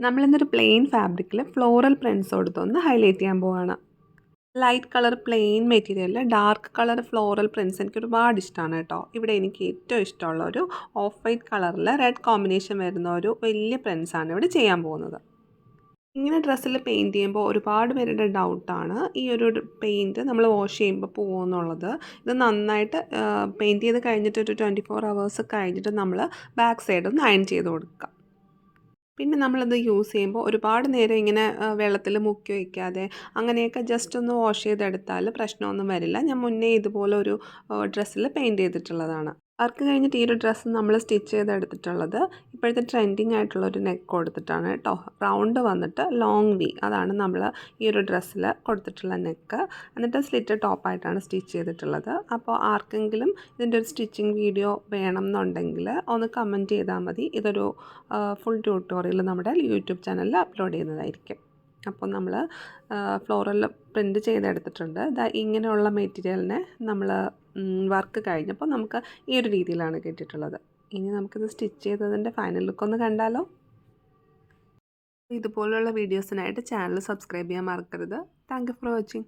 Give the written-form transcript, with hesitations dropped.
നമ്മളിന്നൊരു plain ഫാബ്രിക്കിൽ floral prints കൊടുത്തൊന്ന് highlight ചെയ്യാൻ പോവാണ്. ലൈറ്റ് കളർ പ്ലെയിൻ മെറ്റീരിയലിൽ ഡാർക്ക് കളർ ഫ്ലോറൽ പ്രിൻറ്റ്സ് എനിക്ക് ഒരുപാട് ഇഷ്ടമാണ് കേട്ടോ. ഇവിടെ എനിക്ക് ഏറ്റവും ഇഷ്ടമുള്ള ഒരു ഓഫ് വൈറ്റ് കളറിൽ റെഡ് കോമ്പിനേഷൻ വരുന്ന ഒരു വലിയ പ്രിൻറ്റ്സാണ് ഇവിടെ ചെയ്യാൻ പോകുന്നത്. ഇങ്ങനെ ഡ്രസ്സിൽ പെയിൻറ്റ് ചെയ്യുമ്പോൾ ഒരുപാട് പേരുടെ ഡൗട്ടാണ് ഈ ഒരു പെയിൻറ്റ് നമ്മൾ വാഷ് ചെയ്യുമ്പോൾ പോകുമെന്നുള്ളത്. ഇത് നന്നായിട്ട് പെയിൻറ്റ് ചെയ്ത് കഴിഞ്ഞിട്ട് ഒരു 24 hours കഴിഞ്ഞിട്ട് നമ്മൾ ബാക്ക് സൈഡ് ഒന്ന് അയൺ ചെയ്ത് കൊടുക്കുക. പിന്നെ നമ്മളത് യൂസ് ചെയ്യുമ്പോൾ ഒരുപാട് നേരം ഇങ്ങനെ വെള്ളത്തിൽ മുക്കി വയ്ക്കാതെ അങ്ങനെയൊക്കെ ജസ്റ്റ് ഒന്ന് വാഷ് ചെയ്തെടുത്താൽ പ്രശ്നമൊന്നും വരില്ല. ഞാൻ മുന്നേ ഇതുപോലെ ഒരു ഡ്രസ്സിൽ പെയിൻറ്റ് ചെയ്തിട്ടുള്ളതാണ്. വർക്ക് കഴിഞ്ഞിട്ട് ഈ ഒരു ഡ്രസ്സ് നമ്മൾ സ്റ്റിച്ച് ചെയ്തെടുത്തിട്ടുള്ളത് ഇപ്പോഴത്തെ ട്രെൻഡിങ് ആയിട്ടുള്ളൊരു നെക്ക് കൊടുത്തിട്ടാണ് കേട്ടോ. റൗണ്ട് വന്നിട്ട് ലോങ് വി, അതാണ് നമ്മൾ ഈ ഒരു ഡ്രസ്സിൽ കൊടുത്തിട്ടുള്ള നെക്ക്. എന്നിട്ട് സ്ലിറ്റ് ടോപ്പായിട്ടാണ് സ്റ്റിച്ച് ചെയ്തിട്ടുള്ളത്. അപ്പോൾ ആർക്കെങ്കിലും ഇതിൻ്റെ ഒരു സ്റ്റിച്ചിങ് വീഡിയോ വേണം എന്നുണ്ടെങ്കിൽ ഒന്ന് കമൻറ്റ് ചെയ്താൽ മതി. ഇതൊരു ഫുൾ ട്യൂട്ടോറിയൽ നമ്മുടെ യൂട്യൂബ് ചാനലിൽ അപ്ലോഡ് ചെയ്യുന്നതായിരിക്കും. അപ്പോൾ നമ്മൾ ഫ്ലോറൽ പ്രിൻറ്റ് ചെയ്തെടുത്തിട്ടുണ്ട്. ഇങ്ങനെയുള്ള മെറ്റീരിയലിനെ നമ്മൾ വർക്ക് കഴിഞ്ഞപ്പോൾ നമുക്ക് ഈ ഒരു രീതിയിലാണ് കിട്ടിയിട്ടുള്ളത്. ഇനി നമുക്കിത് സ്റ്റിച്ച് ചെയ്തതിൻ്റെ ഫൈനൽ ലുക്ക് ഒന്ന് കണ്ടാലോ. ഇതുപോലുള്ള വീഡിയോസിനായിട്ട് ചാനൽ സബ്സ്ക്രൈബ് ചെയ്യാൻ മറക്കരുത്. Thank you for watching.